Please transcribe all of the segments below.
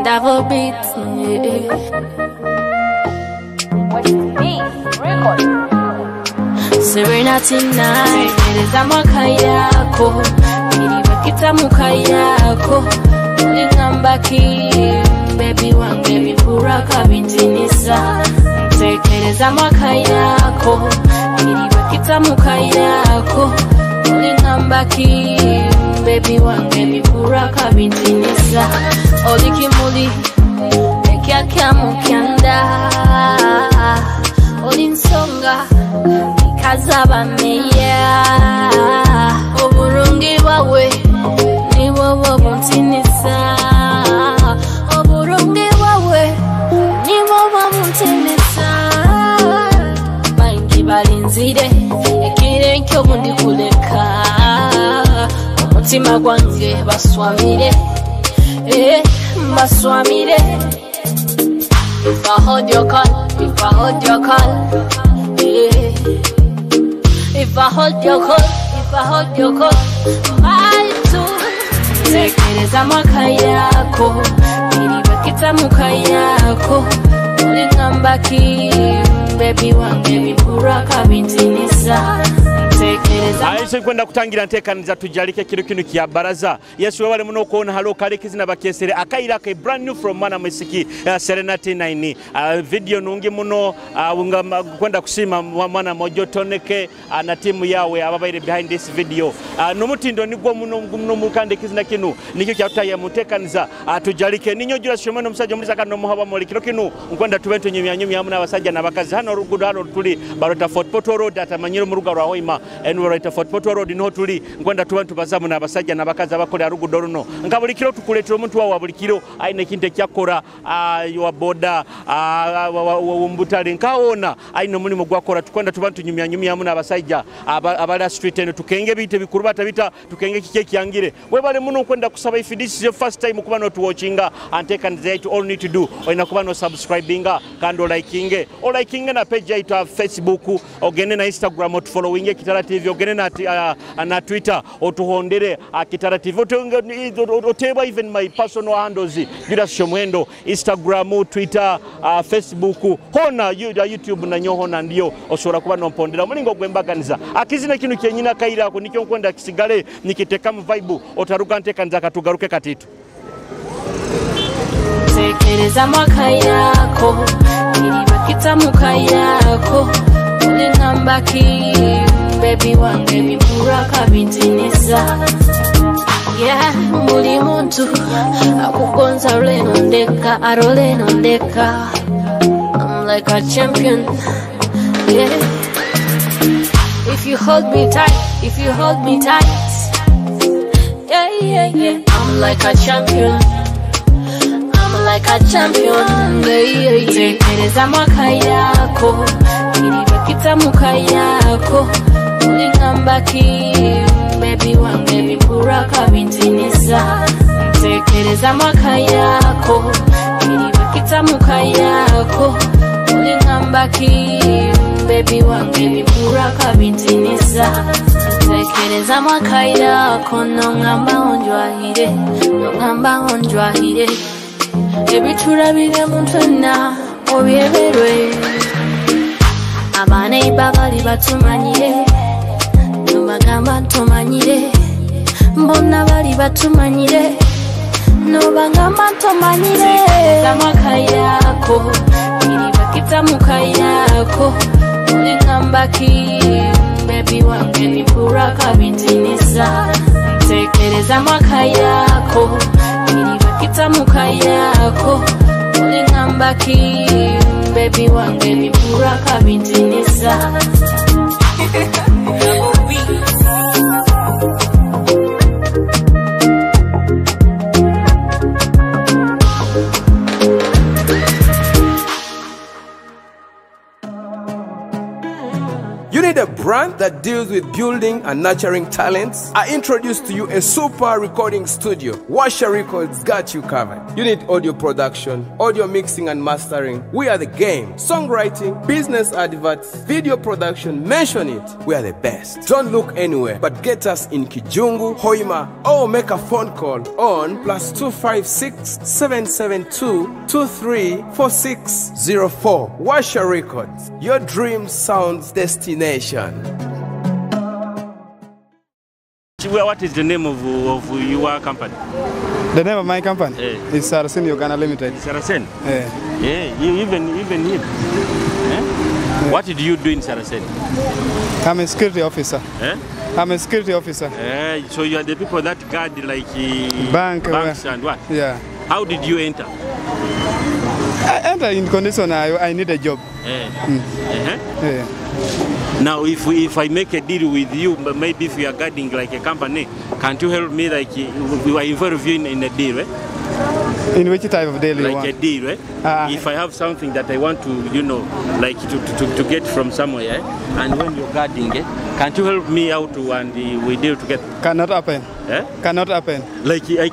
Double beats. Serenity night. Tereza makayako. Nilibakita mukayako. Ulingambaki. Baby wange bipuraka bintinisa. Tekereza makayako. Nilibakita mukayako. Ulingambaki. Baby wange bipuraka bintinisa. Olikimuli. Ekyakya mukyanda. Olinsonga. Kazaba meya. Oburungi bawe. Niwo wabuntinisa. Oburungi bawe. Niwo wabuntinisa. Bangi balinzire. Ekire nkyo bundi kuleka. Omutima gwange baswamire. Baswamire. If I hold your call, if I hold your call. If I hold your call, if I hold your call, I too. Tekereza makayako, nilibakita mukayako. Ulingambaki, baby wange bipuraka bintinisa. Aisha kwenda kutangira ntekaniza tujarike kino kya baraza. Yesu wale muno kuona halo kale kizina bakesere akaira ke brand new from Mana Mesiki Serenity 9 video nungi muno kwenda kusima mwana mojo toneke na timu yawe ababaire behind this video nomutindo nigwo muno mukande kizina kinu nikyo kyataya mutekaniza tujarike ninyo Julius shomano musajja muri zakano muhaba muri kino nkwenda tubento nyumya muna abasajja nabakazi hano rugudo hano tuli barota Fort Portal Road atamanyiro mu ruga rwa Hoima enwaraita Fort Portal Road niho tuli nkwenda tubantu bazamu nabasajja nabakazi abakole arugudo runo ngabulikiro tukuletera omuntu wa wabulikiro aine kinte kyakora wa boda umbutale nkaona aine mulimo gwakora tukwenda tubantu nyumya muna abasajja abala street eno tukenge bite bikurubata bita tukenge kike kyangire webale muno kwenda kusaba if this is your first time kuba not watchinga and take and say all need to do oina kuba no subscribinga kando likinge o likinge na page ya Facebook ogene na Instagram ot following Kitara TV ogene na Twitter otuhondere Kitara TV oteba even my personal handles Julius Kyomuhendo Instagram Twitter Facebook hona YouTube na nyohona ndio osobola kuba no mpondera mulingo gwembaganiza akizina kinu kyenyina kaira ko nikyo nkwenda kisigale nikiteka mu vibe otaruka ntekanza katugaruke katitu tekereza makayako nilibakita mukayako ulingambaki baby wange bipuraka bintinisa yeah muli muntu akugonza leno ndeka aroleno ndeka I'm like a champion yeah if you hold me tight yeah I'm like a champion like a champion tekereza makayako nilibakita mukayako ulingambaki baby wange bipuraka bintinisa tekereza makayako nilibakita mukayako ulingambaki baby wange bipuraka bintinisa tekereza makayako nongamba onjwahire ebiturabire muntona obyeberwe abaneiba bali batumanyire nobagamba ntomanyire mbona bali batumanyire nobagamba ntomanyire zamakayako nilibakita mukayako ulingambaki baby wange bipuraka bintinisa tekereza makayako nilibakita mukayako ulingambaki baby wange bipuraka bintinisa You need a brand that deals with building and nurturing talents, I introduce to you a super recording studio. Washer Records got you covered. You need audio production, audio mixing and mastering. We are the game. Songwriting, business adverts, video production, mention it. We are the best. Don't look anywhere, but get us in Kijungu, Hoima, or make a phone call on +256 772 234604. Washer Records, your dream sounds destination. What is the name of your company? The name of my company is Saracen Uganda Limited. Saracen? Yeah. Even here. What do you do in Saracen? I'm a security officer. I'm a security officer. So you are the people that guard like banks and what? Yeah. How did you enter? I enter in condition I need a job. Yeah. Now, if I make a deal with you, maybe if you are guarding like a company, can't you help me like we are involved in a deal, right? In which type of deal you want? Like a deal, right? If I have something that I want to, like to get from somewhere, and when you're guarding, can't you help me out and we deal together? Cannot happen. Cannot happen. Like I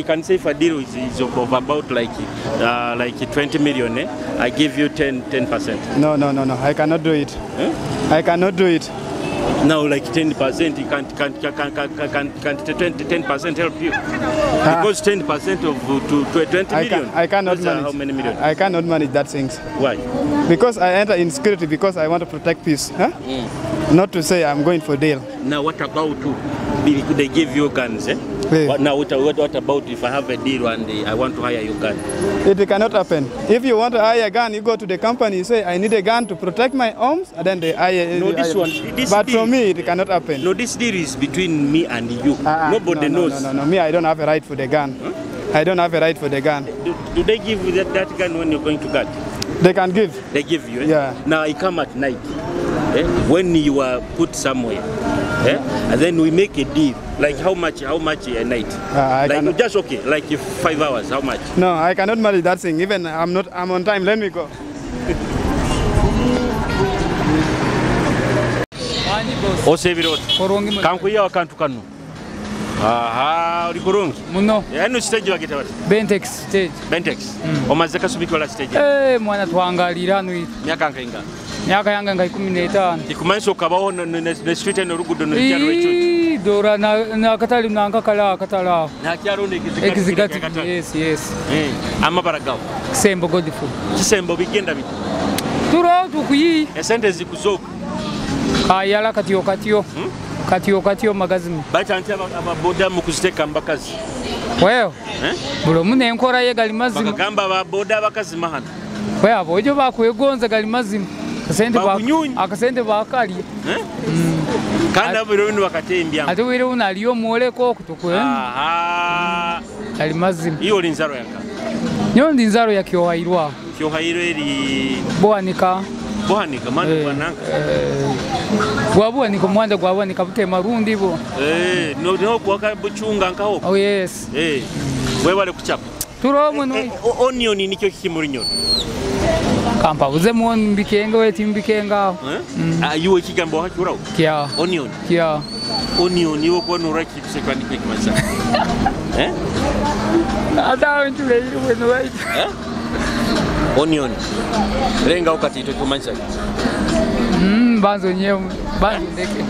can say if a deal is of about like 20 million, I give you 10%. No. I cannot do it. I cannot do it. Now, like 10%, you can't 10% help you? Because 10% of 20 million. I cannot manage. How many million? I cannot manage that things. Why? Because I enter in security because I want to protect peace. Not to say I'm going for deal. Now, what about they give you guns? Now, what about if I have a deal and I want to hire your gun? It cannot happen. If you want to hire a gun, you go to the company, you say, I need a gun to protect my arms, and then they hire. No, this one. But for me, it cannot happen. No, this deal is between me and you. Nobody knows. No. Me, I don't have a right for the gun. I don't have a right for the gun. Do they give you that gun when you're going to guard? They can give. They give you? Yeah. Now, I come at night. When you are put somewhere, and then we make a deal. Like how much a night? Like just okay, like 5 hours, how much? No, I cannot manage that thing. Even I'm on time. Let me go. Osebiro. Kankuya wa kantu kanu. Aha, uri kurungi. Muno. Yanu stage wa gitawati. Bentex stage. Bentex. Omaze kasubikola stage. Mwana twangalira hano. Myaka nkainga. Myaka yanga nga 15. Ikumanso kabaho ne street no rugudo no cyaro echo. Dora na katali nanga kala katala. Na cyaro ne exigati. Yes. Amabaragawo. Kisembo Godfrey. Kisembo bigenda bito. Turo tukuyi. Esente zikuzoka. Ayala katiyo. Katiyo magazini. Bachanti ababoda mu kuziteka mbakazi. Wewe. Bulo mune nkora ye gali mazima. Bakagamba ababoda bakazi mahana. Wewe abojo bakwegonza gali mazima. Akasente bakali. Kana biro bino bakatembya. Ate wire unaliyo muoleko kutukwe. Gali mazima. Iyo linzaro yaka. Nyo ndinzaro ya Kyohairwa. Kyohairwa eri Boanika manda bwananga. Gwabuanika mwanda gwabuanika bute marundi bo. No kwaka buchunga nkaho. Oh yes. Wewe wale kuchapa. Turomo no. Onion nikyo kimurinyo. Kampa uze muon mbikenga we timbikenga. Ayo kigambo hakuraho. Kya. Onion. Kya. Onion yo kwa no raki kusekwani kwekimasa. Ada ntule iri weno right. Onion. Renga ukatito Kumanyisa. Banzo ndeke.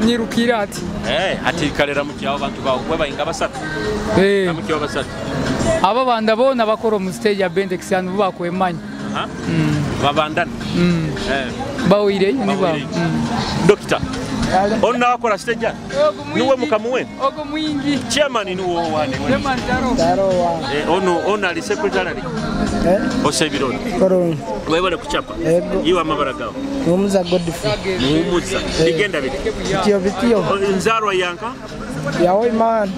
Nyirukira ati. Ati kalera mukyawo bantu bawo kweba inga basatu. Mukyawo basatu. Aba banda bona bakoro mu stage ya Bentex yanu bakwemanya. Babandana. Bawire ni ba. Doctor. Onna wakora stage. Niwe mukamuwe. Ogo mwingi. Chairman ni wo wane. Chairman Daro. Ono ali secretary. Osebiro. Koron. Wewe kuchapa. Iwa mabaragao. Umuza Godfrey. Umuza. Ligenda bite. Bitio. Nzarwa yanka. Yawe man.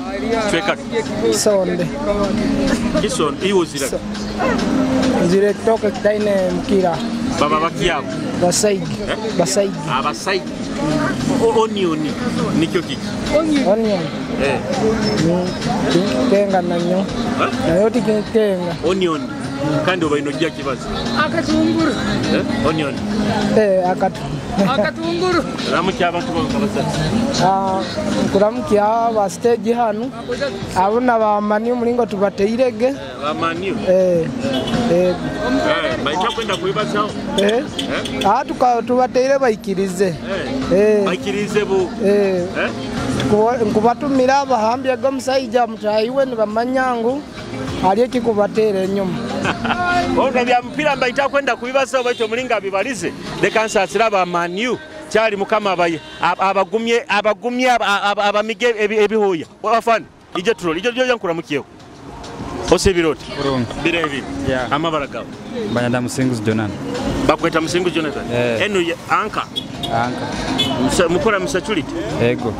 Tweka. Sonde. Kison iwozira. Zire toka kitaine mkira. Baba bakiyabo. Basaigi. Abasaigi. Onion nikyo kiki. Onion. Kenga nanyo. Nayo tikenga. Onion. kandi obaino jja kibazo Akatunguru. Onion Akatunguru. Ramukya abantu bakabasatu Kuramukya ba stage hano. Abona ba mani mulingo tubateirege. Ba mani. Baita kwenda kuibasaho. Tubateire bayikirize. Bayikirize bu. Nkubatumira abahambye gomusayija mutayiwe nibamanyangu. Ali kikubateera enyuma. Ono bya mpira mbaita kwenda kubibasaho baito mulinga bibalize. Lekansa asiraba manu. Cyari mukama abagumye abamige ebihoya. Wafana ije turoli ije yankura mukiyo. Ose biroti. Birevi. Amabaraka. Banyanda Musinguzi Jonathan. Bakweta Musinguzi Jonathan. Eno anka. Mukora musachuliti. Ego.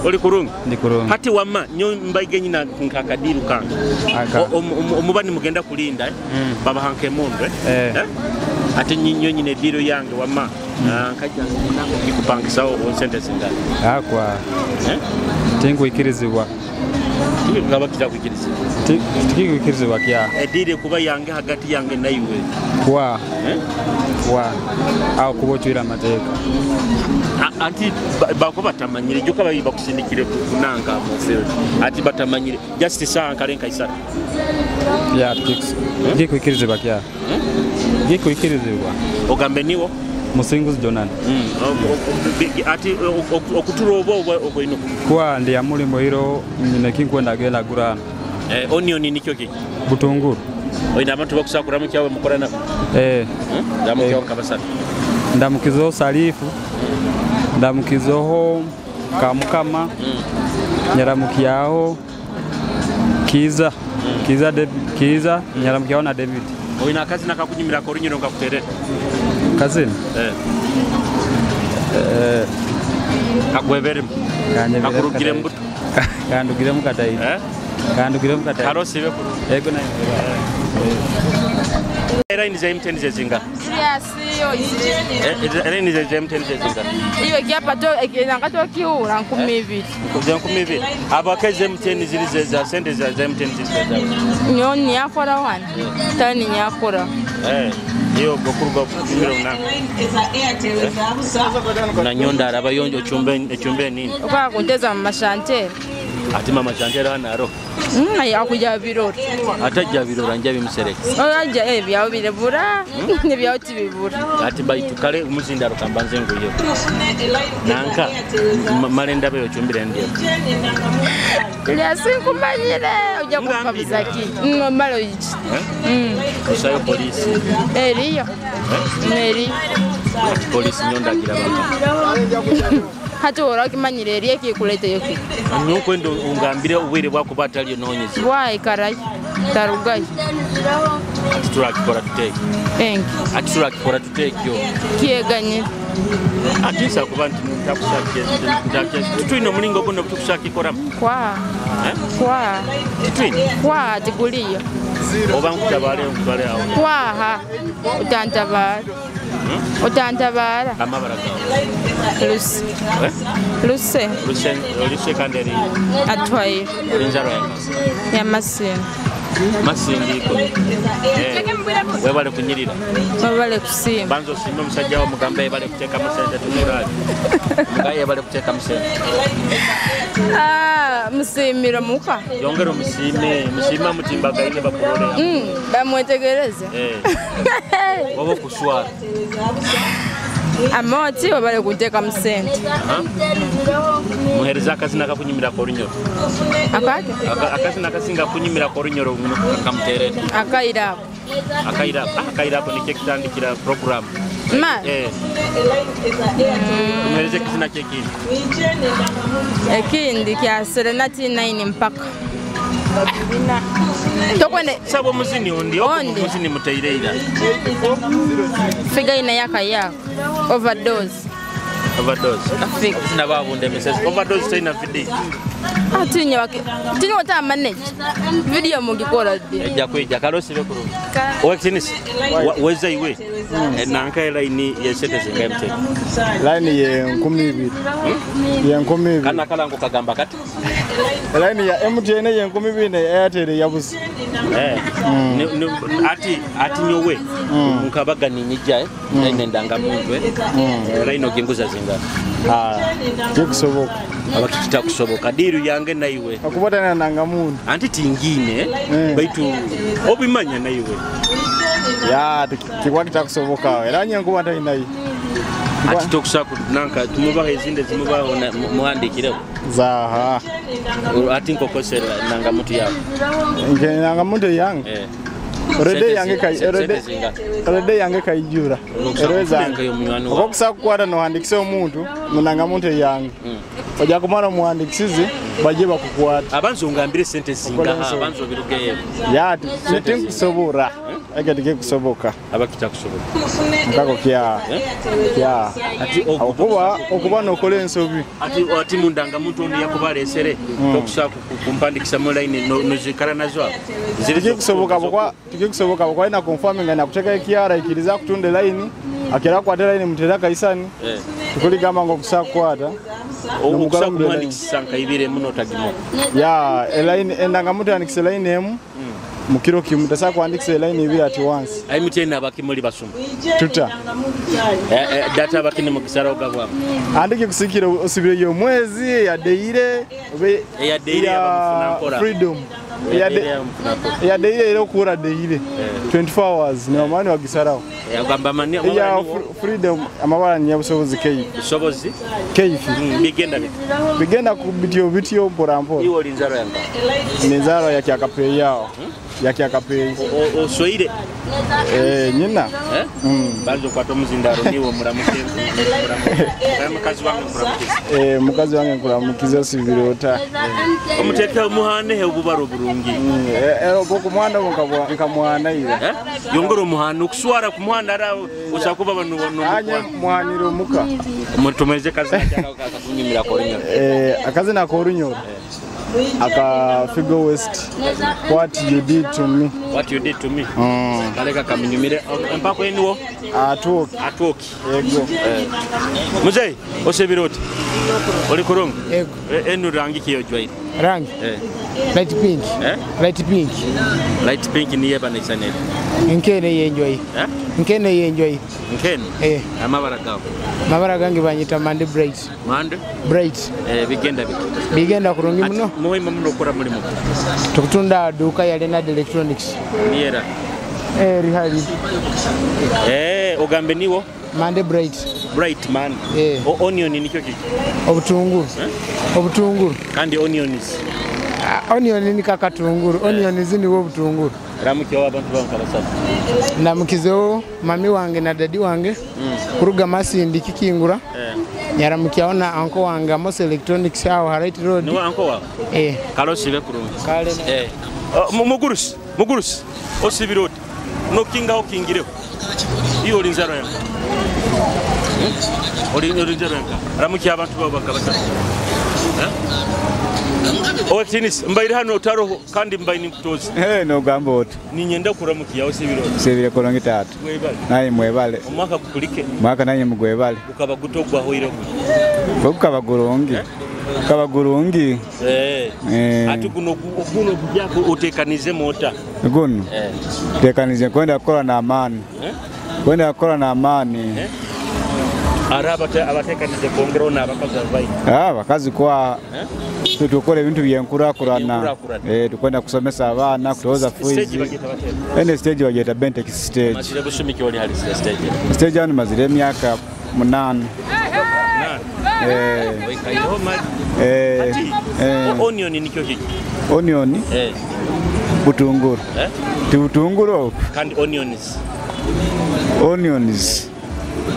Oli kurungi. Ndi kurungi. Hati wama nyo mbaige nyina nkakadiru kanga. Omubani mugenda kulinda baba hanke mondo ati nyinyo nyine diro yange wama nkajja nango kikupangisa o sentence ngala akwa tingu ikirizibwa ngaba kitakwikiriza tingu ikirizibwa kya edire kuba yange hagati yange naiwe kwa au kubochira mateka ati bako batamanyire joka bayiba kusindikire kunanga mu field ati batamanyire justice ankalenka isara ya tix giko ikirizibwa kya giko ikirizibwa ogambe niwo Musinguzi Jonathan ati okuturobo obwino kwa ndi amulimo hiro nyine kinkwenda gela gurana onion nikyo ki butunguru oina abantu bakusakura mu kyawe mukorana ndamukyo kabasana ndamukizo salifu ndamukizoho kamukama nyaramukiyaho kiza nyaramukiyaho na David oina kazi nakakunyimira ko runyiro ngakuterera kazini kagwebere kakurugire mbuto kandugire mukatayi karosibe ku ego na era inize mtenze zinga sio izire era inize mtenze zinga iwe kiapato nakato kiura 12 12 abakeze mteni zilize za sende za mtenze zinga nyoni yakora wana tani yakora iyo gokurwa kumiro na nyonda araba yonjo chumbe nini kwa kunteza mashante ati mama chantera naro akuja birori atajja birori anja bimusereka oya byao birebura ne byao tibibura ati baitukale umuzindaro kambanze nguyo nanka malenda beyo chumbire ndio Julius kumanyire ujya kupabizaki malo yichi usayo polisi eriyo neri polisi nyonda kirabaka hati ora kimanyire eriye kikulete yoki nuko ndo ungambire ubwire bwako bataliyo nonyezi why karai tarugai turakora tuteke ati turakora tuteke yo kieganye atisa kubantu ntakushakiye tutwino mulingo kono tukushakikora kwa tiguliyo obankutabale ukubale aho kwa utantabara amabaraka Luce kanderi atwaye inzaro ya masini masindiko webale kunyirira webale kusimba banzo simba musajja wa mugambe bale kuteka musende tumurali mugaye bale kuteka musende musimira muka yongero musima mutimbaga ine bakurole bamwetegereze wabo kuswara amoti wabale kuteka musende muhereza akazina kakunyimira ko runyoro akazina kasinga kunyimira ko runyoro kamuterera akairako ni kekitandikira program muhereze kizina kekindi ekindi kya Serenity 9 mpaka tokwende sabo muzini ondi muzini mutaireira figa ina yaka overdose na babunde message overdose taina video atinya wake tini wata manage video mugikora ejja kweja kalosire kuru owekinis weza iwe nanka line yeseteze ngemte line ye 12 ye 12 kana kala ngo kagamba kati line ya MTN yenkumi bine Airtel yabuze ati nyowe mukabaga ninyija line ndangamuntu line ogenguza zinga tekusoboka abakitita kusoboka diru yange naiwe akubotana nangamuntu anti tingine baitu obimanya naiwe ya tikwakita kusoboka era nyengo bata inayi ati tokusaku nanka tumubaho ezinde zimubaho muhandikire zaha ati nkokosera nangamuntu yawe nangamuntu yange Orede yange kayijura okusa kukwata nohandikise omuntu munangamuntu yange ojja kumara muhandikisize bajje bakukwata abanzongambire sente zinga abanzo birugeye yati nikusobora agatike kusoboka abakita kusoboka ngako kya ati okuba nokole ensobi ati mundangamuntu ono yakubalesere okusa kumpandikisa mu line nozikara nazo ziri kusoboka bokwa ina confirming na kuteka Kitara ikiriza kutunda line akira kwatela line mutera kaisani tukuligamba ngo kusakwata okusa kumwandikisa nkaibire muno tagimo ya line endangamuntu andikise line emu mukiro kimutasa kuandikisa line ibi at once ai mutena abakimuli basuma tuta data abakini mukisara ogabwa andike kusikira osibire yo mwezi ya deire ya deire abafuna nkora freedom ya deire ilo kura deire 24 hours ni amani wagisarao ya gamba mani ya freedom amabara ni yabusobozi sobozi keifi bigenda kubitio mporampo iwo linzaro yanga nizaro ya kiakapei yao ya kiakapei osoire nyina banzo kwato muzindaro niwo muramuke mukazi wange nkuramukiza sivirota omuteka umuhane he ububaro burungi boko mwana nkamwana ira yongoro umuhane ukuswara ku muhanda ara usakuba abantu anya muhaniro muka mutomeze kazi akakunyimira korinyo akazi na korinyo aka figure west what you did to me kaleka kaminyumire empako eniwo atoki ego muzei osebiroti oli kurungu ego enu rangi kiyo jwairi rangi light pink ni yeba na isanele nkene yenjoy nkene amabara gawo mabara gange banyita mande bright bigenda kurungi muno muhima muno kora mulimo tukutunda duka ya Leonard Electronics niera rihali ogambe niwo mande bright man onion ni kyo kiki obutunguru kandi onions onion ni kakatunguru onion zini wo obutunguru ramukyo abantu bankarasa namukizo mami wange na dadi wange kuruga masindi kikingura yaramukyaona anko wange Amos Electronics aho Harite Road ni anko wa kalosibe kurungi kale mugurusi osibiroti no kinga okingire iyo linzaro ya linzaro ya ramukya abantu babakabata Otinis mbairi hano utaro kandi mbaini kutozi no gamboto ninyenda kuramukiya osibiroti sebire kolongi tatu naye mwebale omwaka kukulike mwaka naye mugwebale ukaba gutogwa hoiro ukaba gurungi ati kuno byako utekanize mota guno tekanize kwenda kola na amani abatekanize kongero na bakazi kwa tukole bintu byenkurakurana tukwenda kusomesa abana kutoza fuizi stage bageta Bentek stage yani mazire emyaka 8 onion ni kyo kiki onion butunguru butunguru kandi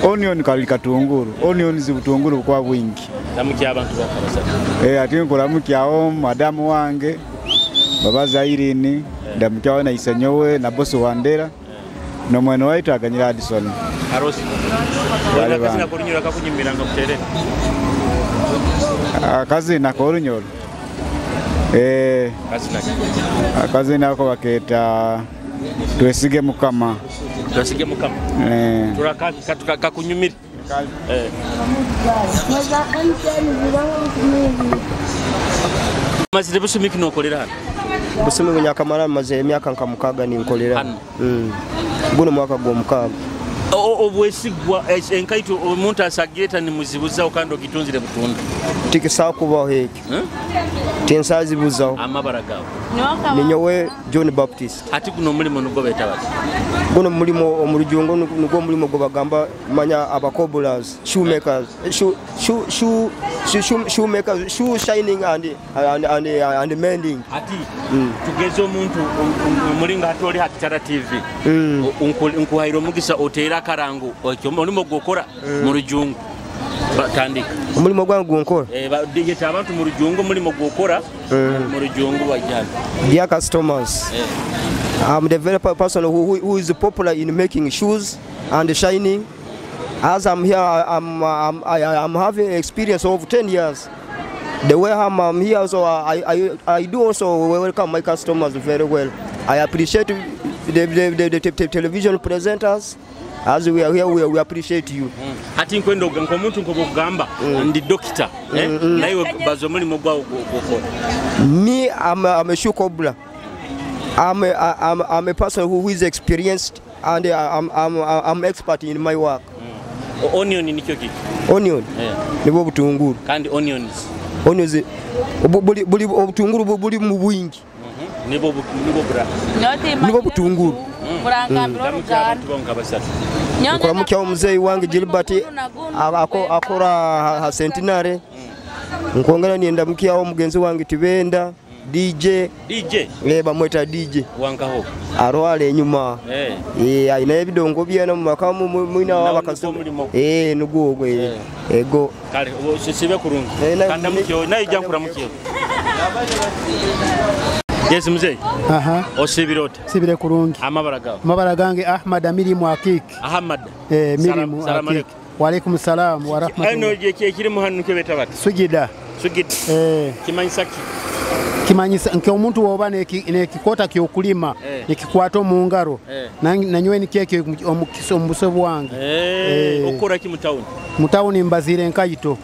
onion kalika tunguru onions butunguru kwa wingi namukya abantu bakabasa ati nkolamukyawo madamu wange babaza Irene ndamukyawo na isenyowe na boss wandera no mwene waita aganyira Addison arosi wala kazi na kurunyura kakunyimbira ngamutere kazi na kurunyura kazi nako baketa twesige mukama turaka kakunyumira Mazire busumiki nokolera hano. Busumiki nyakamara maze emyaka nka mukaga ni nkolera hano. Guno mwaka gwo mukaga. Obwesigwa enkaito omuntu asagireta ni muzibuza okando gitunzire butundu. Tikisa kubaho heki. Tensazi buzaho. Amabara gawo. Ninyowe John Baptist. Ati kuno mulimo nugobeta bati. Guno mulimo omurujungo nugo mulimo gobagamba manya abakobolers, shoemakers, shoemakers, shoe shining and mending. Ati tugezo omuntu mulinga atoli Kitara TV. Unkuhairo mugisa otera karango okyo mulimo gokora mu rujungu. Batandika. Mulimo gwangu nkora. Badigeta abantu mu rujungu mulimo gokora mu rujungu wajana. Dear customers. I'm the very person who is popular in making shoes and shining. As I'm here, I'm having experience of 10 years. The way I'm here, so I do also welcome my customers very well. I appreciate the television presenters. As we are here, we appreciate you. Ati nkwendo nkomuntu nkobugamba ndi doctor nayo bazomuli mogwa gukora. Me, I'm a shoe cobbler. I'm a person who is experienced and I'm expert in my work. Onion ni kyo kiki? Onion? Nibo butunguru. Kandi onions? Onions buli obutunguru buli mu bwingi. Nibo bura. Nibo butunguru. Nkora mukya omuzeyi wange Gilbert akora ha centenary. Nkongera nienda mukya omugenzi wange Tibenda. DJ bamweta DJ wangaho arwale enyuma ayina ebidongo byena mu makamu mwina wabakasoma nugo ego kale sibe kurungi kanda mukyo naija nkura mukyo. Yes mzee. Osibirota. Sibire kurungi. Amabara gange Ahmad Amirimu Akik. Ahmad. Mirimu Akik. Wa alaikum salam wa rahmatullahi. Ano je kiri muhanu kebeta bati. Sugida. Kimanyisa ki. Kimanyisa nke omuntu woba nekikota kyokulima nekikwata mu ngaro nanywe ni keke omukiso mbusobo wange okora ki mutawuni mutawuni mbazire nkaito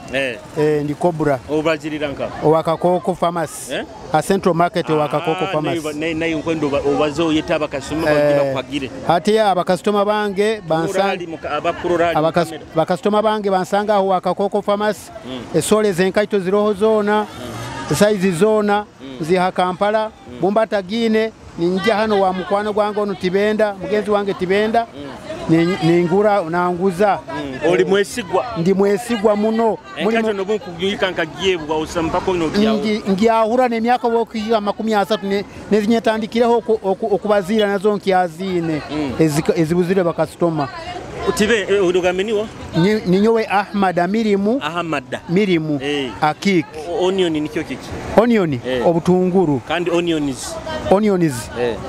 ndi Cobra obazirira nka owakakoko pharmacy a central market owakakoko pharmacy nayi nkwendo obazo yetaba kasuma bagiba kwagire ati ya abakastoma bange abakastoma bange bansanga aho wakakoko pharmacy esole zenkaito ziroho zona size zona ziha Kampala Bumbata Gine ninjja hano wa mukwano gwange ono Tibenda mugenzi wange Tibenda ningura nanguza oli mwesigwa ndi mwesigwa muno mulimo no bunkugiyika nkagiyebwa osampako no byawo ngiyahura nemyaka bokuyiga 30 nezinyetandikireho okubazira nazo nkyazine ezibuzire bakastoma Utibe udogameniwa ninyowe Ahmad Amirimu Mirimu Akik. Onion ni kyo kiki? Onion obutunguru kandi onions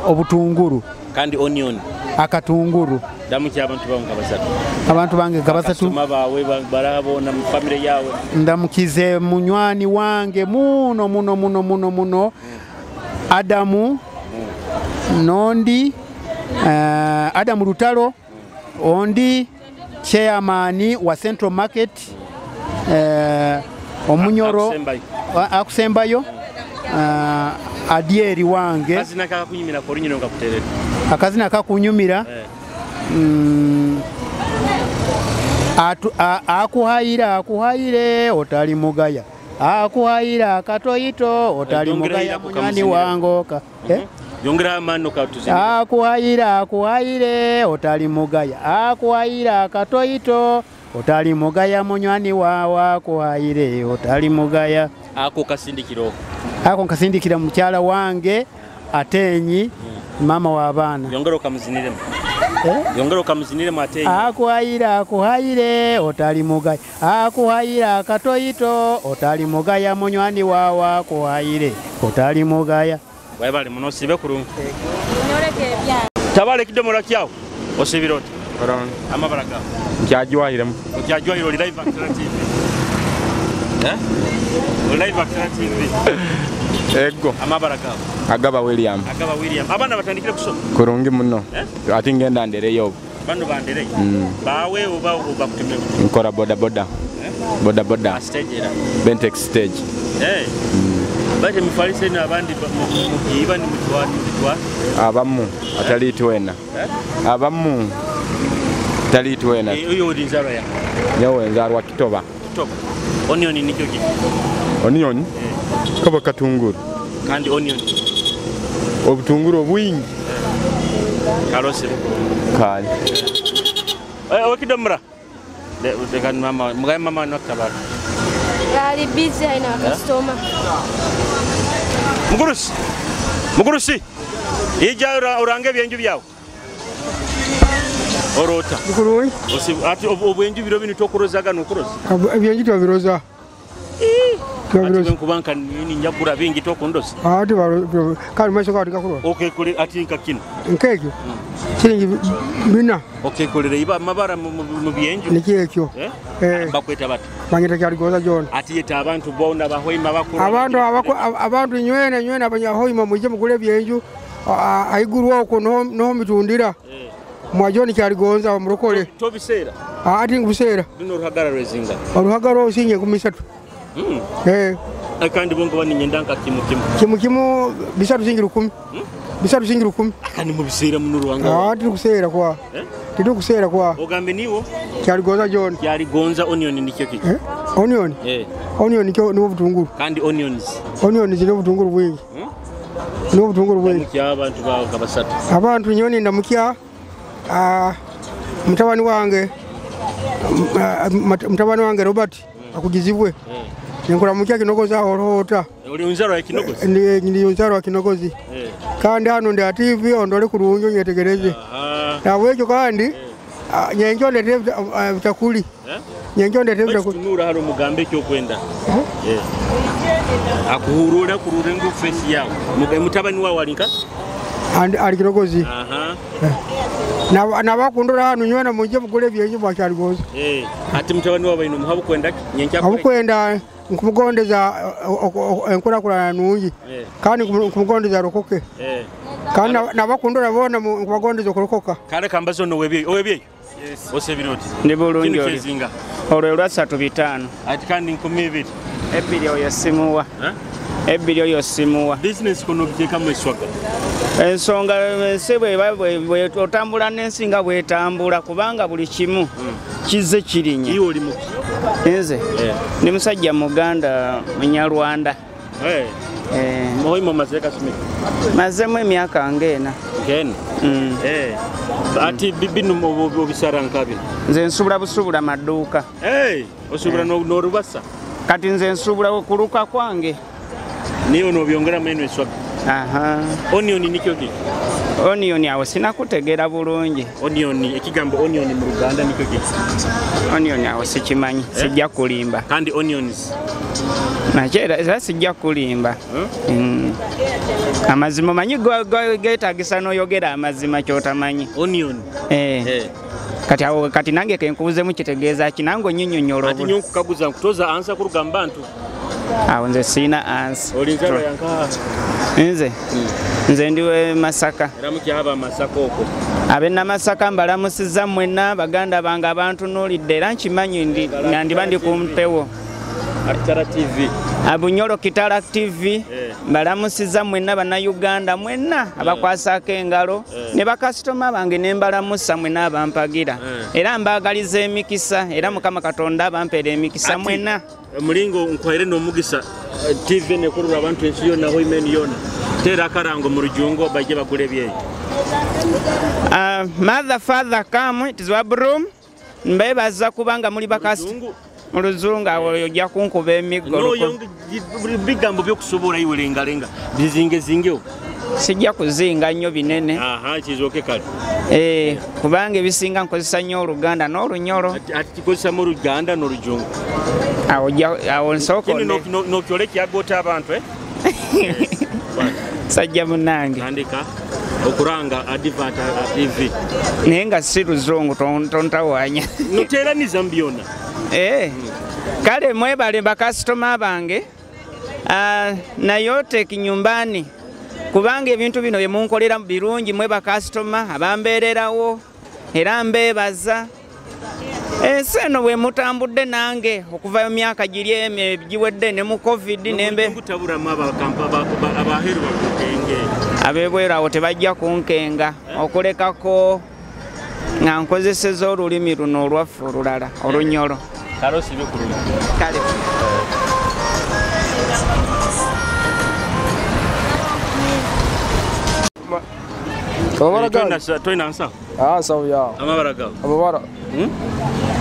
obutunguru kandi onion akatunguru damu ki abantu bange gabasatu mabawe barabona mu family yawe ndamukize munywani wange muno Adamu Nondi Adamu Rutalo Ondi chairman wa Central Market Omunyoro akusembayo Adieri wange akazina kakunyumira ko rinyino ngakuterera akazina kakunyumira akuhaire otali mugaya akuhaira katoyito otali mugaya munywani wangoka yongera mano katuzina akuhaire otali mugaya akuhaira katoyito otali mugaya munywani wawa akuhaire otali mugaya ako kasindikira mukyala wange Atenyi mama wa bana yongera kamuziniremo Atenyi akuhaire otali mugaya akuhaira katoyito otali mugaya munywani wawa akuhaire otali mugaya Webale muno sibe kurungi. Tabale kidomola kyao. Osibirota. Amabaraga. Kyajwahiremu. Kyajwahiro live Kitara TV. Live Kitara TV. Ego. Amabaraga. Agaba William. Abana batandikire kusoma. Kurungi muno. Ati ngenda ndereyo. Bano bandere. Bawe uba kutemera. Nkora boda. Boda. Stage era. Bentex stage. Bate mufalise n'abandi mukiiba ni mutwa. Abamu atali twena. Abamu atali twena. Oyo oli nzalwa ya. Nyawe nzalwa Kitoba. Kitoba. Onion nikyo ki? Onion? Kaba katunguru. Kandi onion. Obutunguru obwingi. Karose. Kali. Okidomra. De kan mama, mga mama nakabara. Yali busy haina customer. Mugurusi. Ija orange byenju byawo. Orota. Mukuruyi. Ati obwenju biro bino tokurozaga nokuroza. Ebyenju tobiroza. Ati kubanka ni nyabura bingi tokundosa. Ati kali mweso kati kakuroza. Okay kule ati nkakino. Nkekyo. Chiringi bina. Okay kule iba mabara mu byenju. Nikekyo. Bakweta bati. Bangita kyaligoza John. Ati yeta abantu bonda bahoima bakuru. Abantu nywena abanyahoima muje mugule byenju. Aigurwa ko no mitundira. Mwajoni kyaligonza omurokole. Tobisera. Ati ngubisera. Bino ruhagara rezinga. Ruhagara sinye kumisatu. Akandi bongo bani nyendanka kimu bisatu singira 10. Bisatu singira 10. Akandi mu bisera mu ruhanga. Ati kusera kwa. Tido kusera kwa. Ogambe niwo. Kyaligonza John. Kyaligonza onion nikyo ki? Onion? Onion kyo ni obutunguru. Kandi onions. Onion zino obutunguru bwingi. Ni obutunguru bwingi. Mukya abantu bawo kabasatu. Abantu nyoni ndamukya mutabani wange Robert akugizibwe. Nkola mukya kinogoza orota. Oli unzaro ya kinogozi? Ndi unzaro wa kinogozi. Kandi hano ndi TV ondole kurunjo nyetegereze. Nawejo kandi nyenjo ndete bitakuli. Nyenjo ndete bitakuli. Tunura hano mugambe kyo kwenda. Akuhurura kurure ngo face yawo. Mutabani wawo alinka? Ali kinogozi. Nabakundura hano nywena muje mugule byenju bwakyaligoza. Ati mutabani wawo ino muhabu kwenda nyenja kure. Abukwenda nkumugondeza enkurakurana nungi. Kandi nkumugondeza rokoke. Kandi nabakundura bona nkubagondeza okorokoka. Kale kambazo no webye. Yes. Osebiroti. Ndibulungi oli. Olwe lwa 3-5. Ati kandi nkumibiri. Ebiri oyo simuwa. Ebiri oyo simuwa. Business kono biteka mweswaga. Ensonga sebwe otambula n'ensinga bwetambula kubanga buli kimu kize kirinya. Iyo oli mu. Nze. Ndi musajja Muganda Munyarwanda. Moyo mazeka sime. Mazemu emyaka ngena. Ngena. Ati bibinu obisara nkabi. Nze nsubula busubula maduuka. Osubula no rubasa. Kati nze nsubula okuluka kwange. Niyo no byongera meno eswaga. Onion nikyo ki? Onion awo sinakutegera bulungi. Onion ekigambo onion mu Uganda nikyo ki? Onion awo sikimanyi, sijja kulimba. Kandi onions. Nachera sijja kulimba. Amazima manyi getagisa noyogera amazima kyotamanyi. Onion. Kati nange kenkubuze mu kitegeeza kinango nyinyonyolo. Ati nyonku kabuza nkutoza ansa kurugamba ntu. Awo nze sina ansa. Olinzalo yanka. Nze ndiwe Masaka. Era mukyaba Masaka okwo. Abenna Masaka mbalamusiza mwenna baganda bange abantu nolidde era nkimanyi ndi ku mpewo. Kitara TV. Abunyoro Kitara TV. Mbalamusiza mwenna bannayuganda mwenna abakwasako engalo ne bakasitoma bange ne mbalamusa mwenna abampagira. Era mbagaliza emikisa era Mukama Katonda abampeera emikisa mwenna. Mulingo nkwaire no mugisa TV ne kurura abantu ensi yona ho imeni yona. Tera karango mu rujungo baje bagule bye. Mother father come it is wabroom. Mbebaza kubanga muri bakasitoma. Muluzunga ojja kunkuba emiggo. Bigambo byokusobola iwelengalenga bizinge zingeo. Sijja kuzinga nnyo binene. Kizoke kale. Kubanga ebisinga nkozesa nnyo Oluganda n'Olunyolo. Ati kikozesa mu Luganda n'Olujungu. Awo nsoko no kyole kyagota abantu sajja munange. Andika okuranga advert TV. Nenga si Luzungu tontawanya. Notera ni Zambiona. Kale mwebale bakasitoma bange nayote kinyumbani kubanga ebintu bino bye munkolera birungi mwe bakasitoma abambeererawo era mbebaza Enseno bwe mutambudde nange okuva mu myaka giri giwedde ne mu covid nembe abebweru awo tebajja kunkenga okulekako nga nkozeseza olulimi luno olwaffe olulala olunyolo. Kale.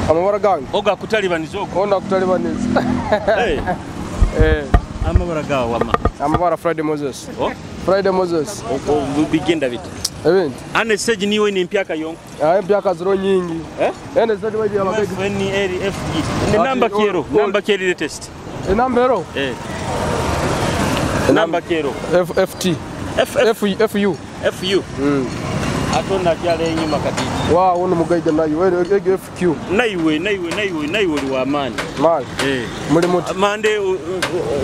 Amabara gange oga kutalibaniza okwo onda kutalibaniza amabara gawa wama amabara Friday Moses Friday Moses bigenda bit ane stage niwe ni mpyaka yonko mpyaka zero nyingi ene stage waje abagege ni FG ni namba kero latest nambero namba kero FT FU atona kyale nyuma kati wa wono mugaida nayo FQ nayiwe wa man muri muti Monday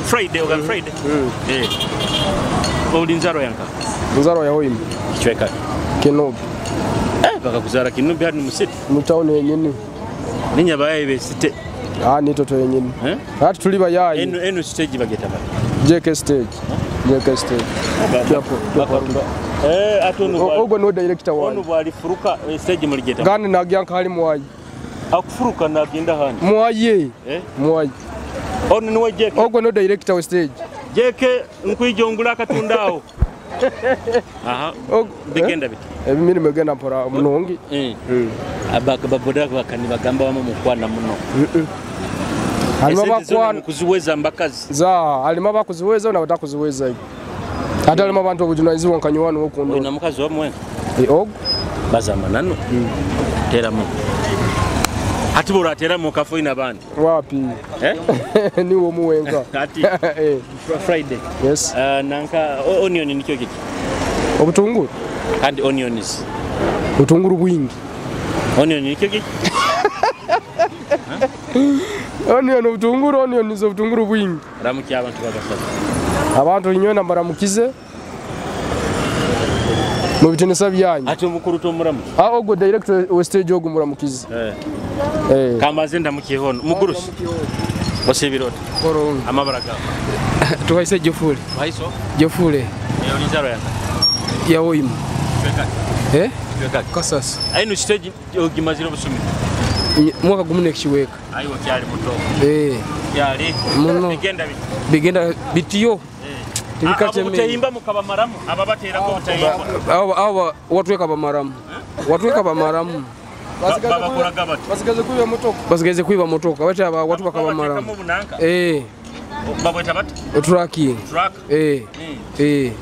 Friday oga Friday oli nzaro yanka nzaro ya hoyimi chweka kinobi baka kuzara kinobi hadi musiti mu town yenyini ninya baye be site nito to yenyini hati tuliba yayi eno stage bageta ba JK stage atono ogo no director wa ono bwali furuka stage muligeta gani nagyanka hali muwayi akufuruka nagenda hani muwayi muwayi ono niwe JK ogo no director wa stage JK nkwijongula akatundao aha bigenda bit ebimiri megenda mpora munongi abaka baboda bakani bagamba bama mukwana muno alima bakwana kuziweza mbakazi za alima bakuziweza na batakuziweza ate alima abantu obujunaizi wonkanywana okundo ina mukazi wamwe og bazama nano teramu ati bora teramu kafo ina bandi wapi ni wo muwenga ati Friday yes nanka onion ni kyo kiki obutunguru and onions butunguru bwingi onion ni kyo kiki onion nizo butunguru bwingi ramuki abantu babasaba abantu inyona mbaramukize mu bitinisa byanyu ati umukuru to muramu ogo director we stage ogo muramukize kamaze ndamukihono mugurusi bosebirota koronga amabaraga tuwaise jofule waiso jofule yonizaro yanga ya oyimu tweka kasas aino stage ogimaziro busumi mwaka gumune kiweka ayo kyali muto yali muno bigenda bitiyo tibikache mutehimba mukaba maramu ababatera ko butayimba aba watweka bamaramu babakoraga bati basigeze kwiba motoka bati aba watu bakaba maramu babweta bati tracking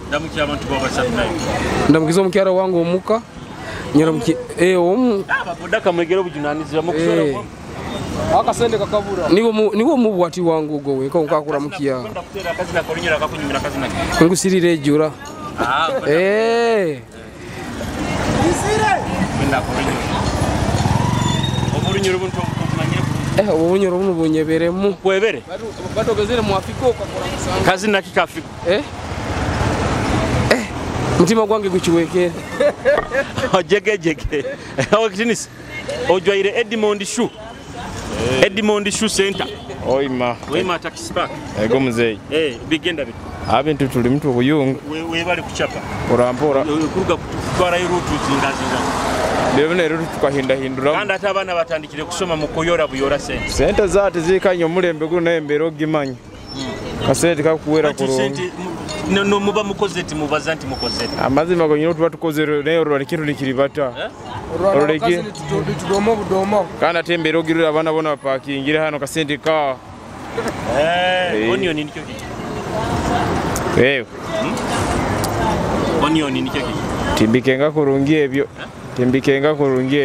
ndamukiya abantu babasabinayo ndamukizo mukyara wangu omuka nyiramuki omu abodaka mwegero bujunanizira mukusora ko akasende kakabura niwo mubwati wangu gowe ko nkakura mukiya kwenda kutera kazi na kolinyera kakunyumira kazi na ngusirire jura isire kwenda kolinyera oburunyero buntu kumanyira oburunyero bunu bunyeberemu kwebere batogezere mu Afrika okakora musanga kazi na kikafika mutima gwange gukiwekere jege okitinisi ojwaire Edmond Shoe Center oima taxi park ego muzeyi bigenda bit abintu tuli mtu kuyunga we bali kuchapa orampora kuruga kutwara irutu zingazinga bebone rutu tukahinda hindura kandi atabana batandikire kusoma mu kuyora buyora sente zate zikanye mulembe gunembe ogimanya kasete kakuwera kurunga no muba mukozeti mubazanti mukozeti amazima go nyino tuba tukozero nayo rwali kintu nikiribata oroleki tudomo budomo kana tembero ogirira abana bona parking hano kasente ka onion ni kyo kiki onion ni kyo kiki timbikenga kurungi ebyo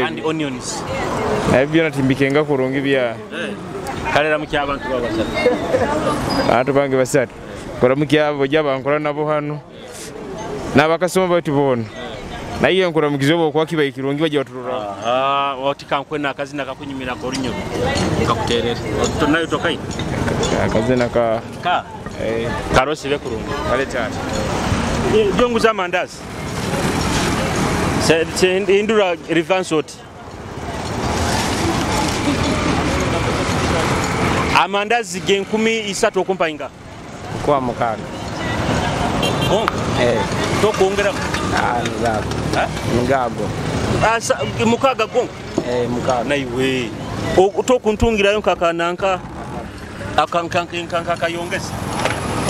and onions ebyo na timbikenga kurungi bya kalera mu kyabantu babasatu abantu bange basatu kora mukyabo jabankora nabo hano nabakasoma bati bona naye nkora mukizobo kwa kiba ikirungi baje baturura otikankwe na kazi nakakunyimira korinyo kakuterera otonayo tokai kazi naka karosi be kurungi kale tata jongu za mandazi se indura revansoti Amandazi ge 13 okumpayinga. Kwa mukaga. Oh. Tokuongera. Ngago. Ngago. Asa mukaga gongo. Mukaga. Naiwe. Tokuntungira yo kakananka. Akankanka kayongeza.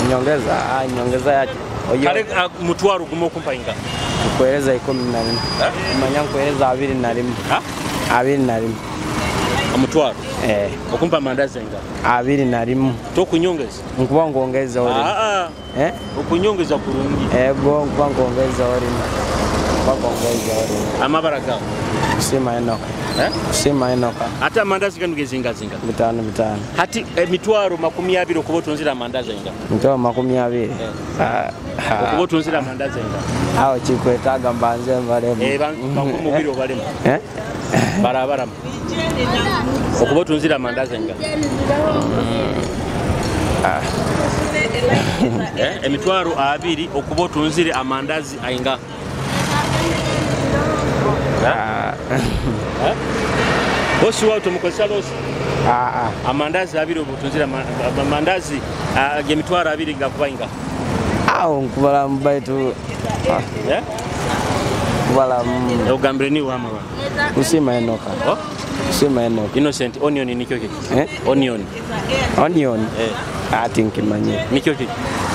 Nyongeza yake. Kale mutwaro gumo okumpayinga. Kueleza 14. Manya kueleza 21. 21. Amutwaro. Okumpa amandazi nga. 21. Tokunyongeza. Nkuba ngongeza ori. Okunyongeza kurungi. Nkuba ngongeza ori. Amabaraga. Sima enoka. Sima enoka. Hata amandazi ganu gezinga. Bitano. Hati mitwaro 20 okuba otunzira amandazi nga. Mitwaro 20. Okuba otunzira amandazi nga. Aho chikwetaga mbanze mbalemu. Bakumubiro balemu. Barabara. Okuba otunzira amandazi nga. Emitwaro 2 okuba otunzire amandazi ainga. Bosi watu mukozesa losi. Amandazi 2 obutunzira amandazi ge mitwaro 2 gakubayinga. Nkubala mbaitu. Kubala ogambire ni wama. Usima enoka. Usima enoka. Innocent onion nikyo kiki? Onion. Think manye. Nikyo kiki?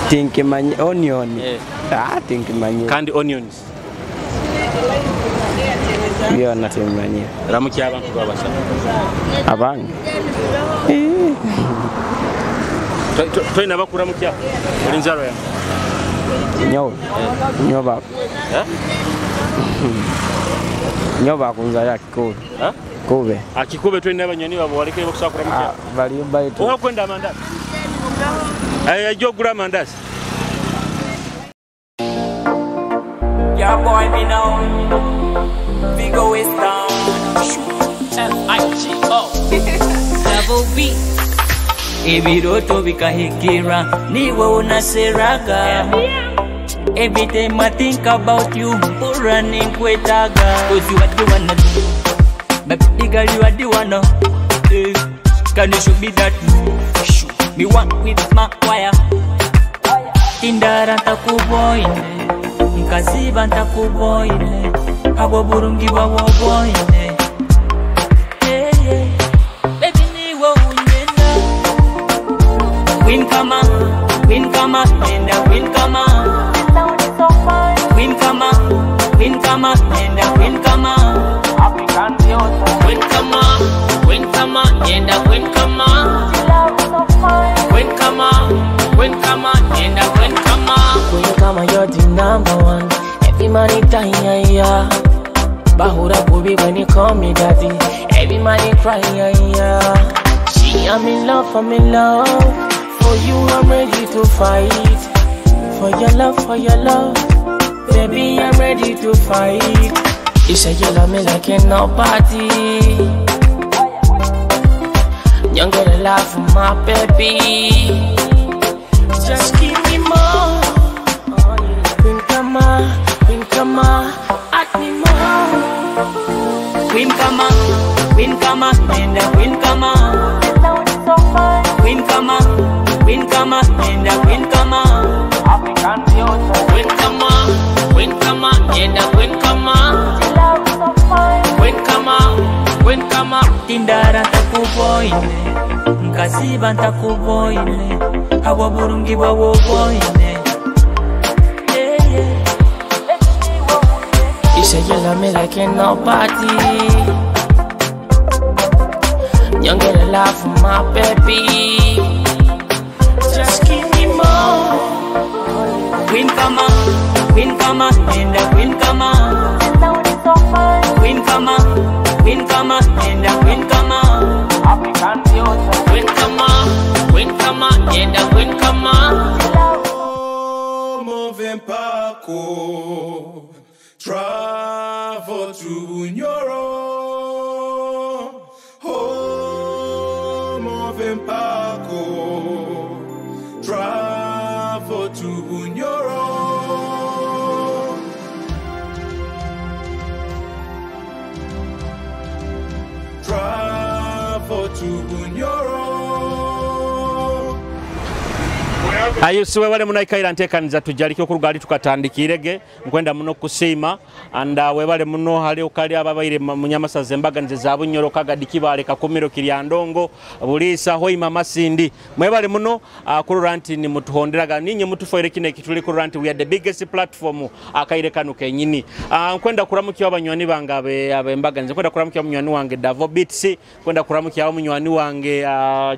Think manye onion. Think manye. Kandi onions. Yo natimanye. Ramuki abantu babasha. Abangi. Toina bakura mukya. Olinzaro ya. Nyoba. Nyoba kunzaya kikobe. Kobe. Akikobe toina abanyoni babo waleke bakusakura mukya. Bali mbaito. Okwenda amandazi. Ajogura amandazi. Yeah, boy, me now. We go is down. L-I-G-O. Double B. Ebiroto bikahikira. Niwe unaseraga. Every time I think about you, running kwetaga. Cause you what you wanna do. Baby girl, you what you wanna. Can you show me that? Me want with my wire. Tindara takuboine. Nkaziba ntakuboine. Abo burungi bawoboine. Baby niwe unyenda. Queen kama nenda queen kama. Queen kama nenda queen kama. African beauty. Queen kama nenda queen kama. Queen kama nenda queen kama. Queen kama you're the #1. Every money dying, yeah. Bahura Bobby when you call me daddy. Every money crying, yeah. I'm in love. For you, I'm ready to fight. For your love. Baby, I'm ready to fight. You say you love me like ain't nobody. Young girl, love for my baby. Just give me more. Queen kama, at me more. Queen kama, nenda queen kama. Queen kama, nenda queen kama. African beauty. Queen kama, nenda queen kama. Queen kama, tindara takuboine. Nkaziba ntakuboine. Abo burungi bawoboine. You say you love me like ain't nobody. Young girl, love for my baby. Just give me more. Queen kama, nenda queen kama. Queen kama, nenda queen kama. African beauty. Queen kama, nenda queen kama. Moving Paco, travel to Bunyoro. Home of Paco, travel to Bunyoro. Travel to Bunyoro. Ayo siwe wale munaikaira ntekaniza tujarike okurugali tukatandikirege nkwenda muno kusima anda we wale muno hali okali ababaire munyamasaze embaganize za bunyoro kagadikibale kakomero kiryandongo bulisa hoima masindi mwe wale muno kururanti ni mutuhonderaga ninyi mutufoire kine kituli kururanti we are the biggest platform akaire kanu kenyini nkwenda kuramukya abanywani bangabe abembaganize kwenda kuramukya munywani wange Davo Beats kwenda kuramukya abanywani wange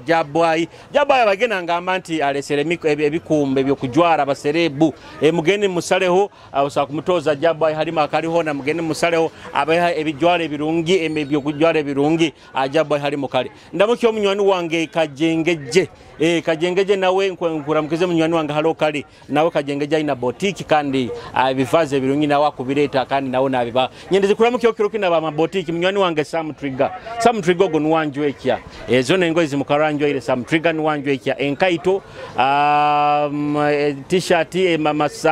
Jabwai abagena ngamba nti aleseremiko ebikumbe byokujwara baserebu mugeni musaleho awusa kumutoza Jabwai harima akaliho na mugeni musaleho abaha ebijwara ebirungi byokujwara ebirungi Jabwai harimo kali ndamukyo munywani wange Kajengeje Kajengeje nawe nkuramukize munywani wange halo kali nawe Kajengeje ina boutique kandi bivaze birungi nawe akubireta kandi nawe nabiba nyendeze kuramukyo kirokina ba boutique munywani wange Sam Trigger go nwanjwe ekya zone ngozi mukaranjwe ile Sam Trigger nwanjwe ekya enkaito t-shirt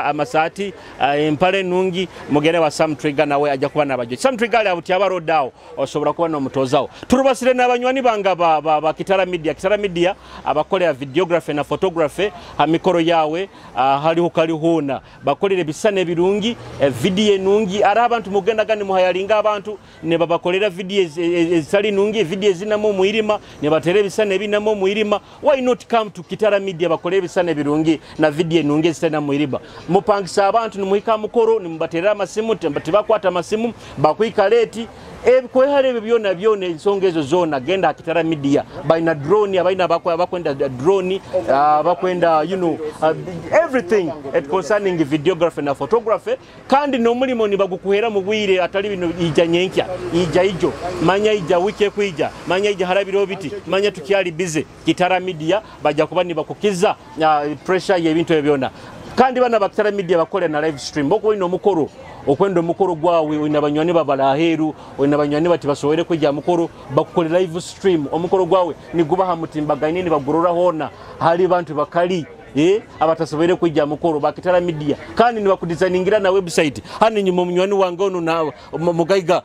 amasati empale nungi mugere wa Sam Trigger nawe ajja kuba nabajo Sam Trigger ali abuti abarodao osobora kuba no mutozao turubasire n'abanywani banga ba Kitara Media abakolera videography na photography amikoro yawe haliho kalihona bakolere bisane birungi video nungi ari abantu mugenda gani muhayalinga abantu ne babakolera video ezali nungi video zinamo muirima ne batere bisane binamo muirima why not come to Kitara Media bakolere bisane birungi na video nungi zitana muirima mupangisa abantu numuhika mukoro nimbatera amasimu tembakwata amasimu bakwika leti kwehare byona byone nsongezo zona genda Kitara Media baina drone abaina bakwenda drone bakwenda everything concerning videography na photography kandi no mulimo ni bagukuhera mu bwire atali bino ija nyenkya ija ijo manya ija wike kwija manya ija harabiro biti manya tukiali busy Kitara Media baja kuba ni bakukiza pressure y'ebintu ebyona kandi bana ba Kitara Media bakole na live stream boko ino mukoro okwendo mukoro gwawe wina banywani babala heru wina banywani bati basowere kujya mukoro bakole live stream omukoro gwawe ni gubaha mutimbaganini bagurura hona hali bantu bakali abatasobere kujya mukoro ba Kitara Media kandi ni bakudesigningira na website hani nyuma munywani wange ono na mugaiga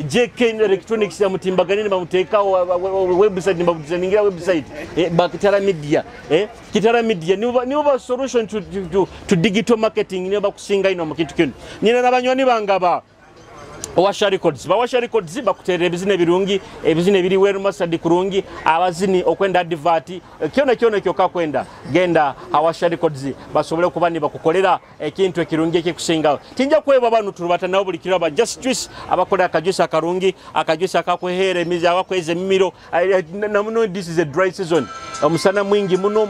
JK electronics ya mutimbaganini bamuteka website ni bakudesigningira website ba Kitara Media Kitara Media ni solution to digital marketing ni bakusinga ino mukitu kino nyina nabanywani bangaba Washa Records bakutere bizine birungi ebizine biri weru masadi kurungi abazini okwenda advert kyona kyoka kwenda genda Washa Records basobole kubani bakukolera ekintu ekirungi ekikusinga tinja kweba abantu turubata nabo buli kiraba justice abakola akajusa karungi akajusa kakwehere miza abakweze mimiro namuno this is a dry season omusana mwingi muno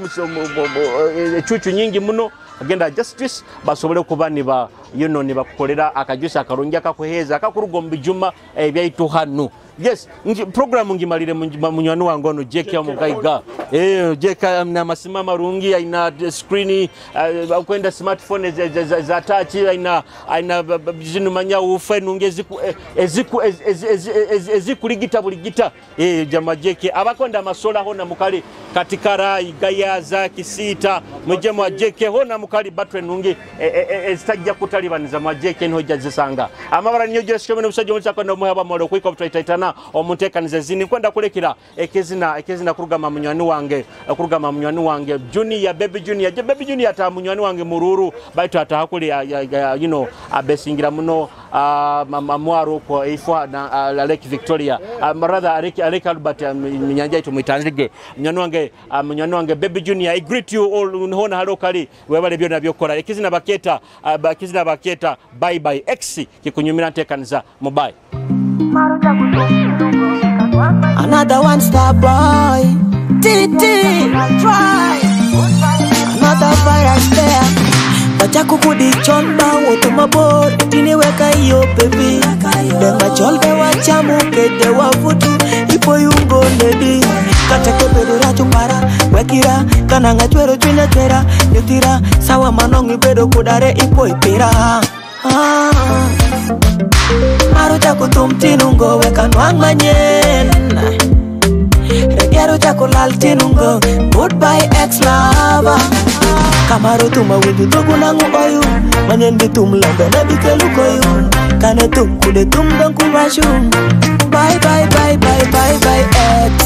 chuchu nyingi muno agenda justice basobole kubani ba ni bakukolera akajusa karungi akakweheza akakurugomba juma ebyaitu hanu yes program ngimalire munywani wange ono JK omugaiga JK na masima marungi aina screen akwenda smartphone za touch aina zinu manya ufe nunge ezikuligita buligita jama JK abakonda masola hona mukali katikara igaya za kisita mujema JK hona mukali batwe nunge estajja kutalibaniza ma JK nhoja zisanga amabara niyo jesho busajja mutsako no muhaba molo kwiko tutaitana omuntekanize zini kwenda kulekira ekezina kurugama munywani wange Junior Baby Junior ata munywani wange mururu baito atahakuli abesingira muno mamwaro ko ifwa na Lake Victoria rather Alec Albert minyanja itu muitanzige munywani wange Baby Junior I greet you all hona halokali webale byona byokora ekizina baketa bye X kikunyumira ntekaniza mobile Another one star boy TT try Another virus there Bacha kukudi chomba woto mabor Tiniweka iyo baby Bema cholbe wachamu kede wafutu Ipo yungo nedi Kata kebedo ratu para Wekira kananga chwero chwina chwera Nyutira sawa manongi bedo kudare ipo ipira Maruta kutumtinungo wekanwang manyen Regeruta kulaltinungo Goodbye ex-lover Kamaru tuma windu togunangu oyu Manyen bitum lambe na bikeluko yu Kane tum kude tum don kurashu Bye ex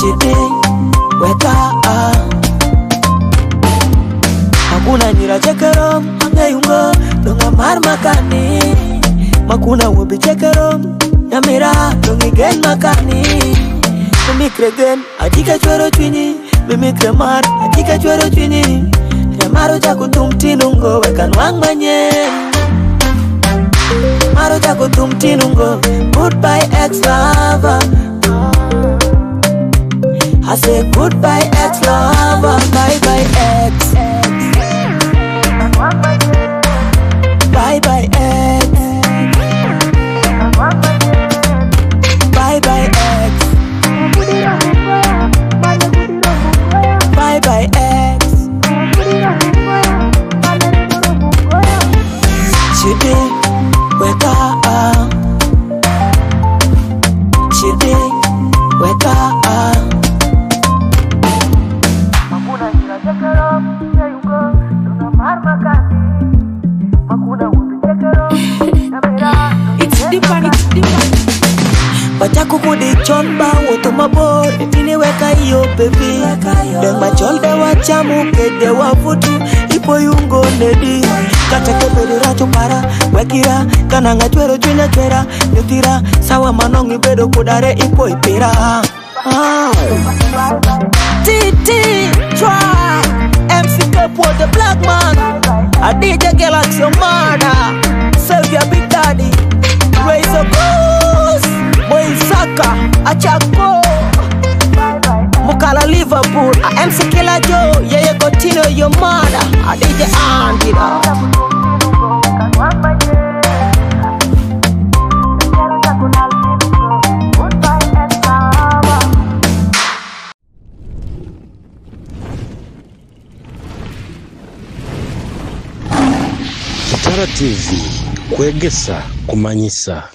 Chidi weka Makuna nyira chekerom angayungo donga mar makani Makuna wobi chekerom nyamira dongi gen makani Mimikre gen ajika chwero chwini Mimikre mar ajika chwero chwini Maro jako tumtinungo weka nwang manyen Maro jako tumtinungo goodbye ex-lover I say goodbye ex-lover, bye-bye ex. Bye-bye ex. Bye-bye ex. Bye-bye ex. Chidi, weka Chidi, weka Bachaku kudi chomba woto mabor Tini weka iyo baby Dema cholde wachamu kede wafutu Ipo yungo nedi Kacha kebedi racho para Wekira kananga chwero chwina chwera Nyutira sawa manongi bedo kudare ipo ipira Titi try MC Kepo the black man A DJ Galaxy Omada Save your big daddy Raise a goose Boy Saka Achako Mukala Liverpool A MC Killer Joe Yeah Gotino your mother A DJ Andida Kitara TV, Kwegesa, Kumanyisa.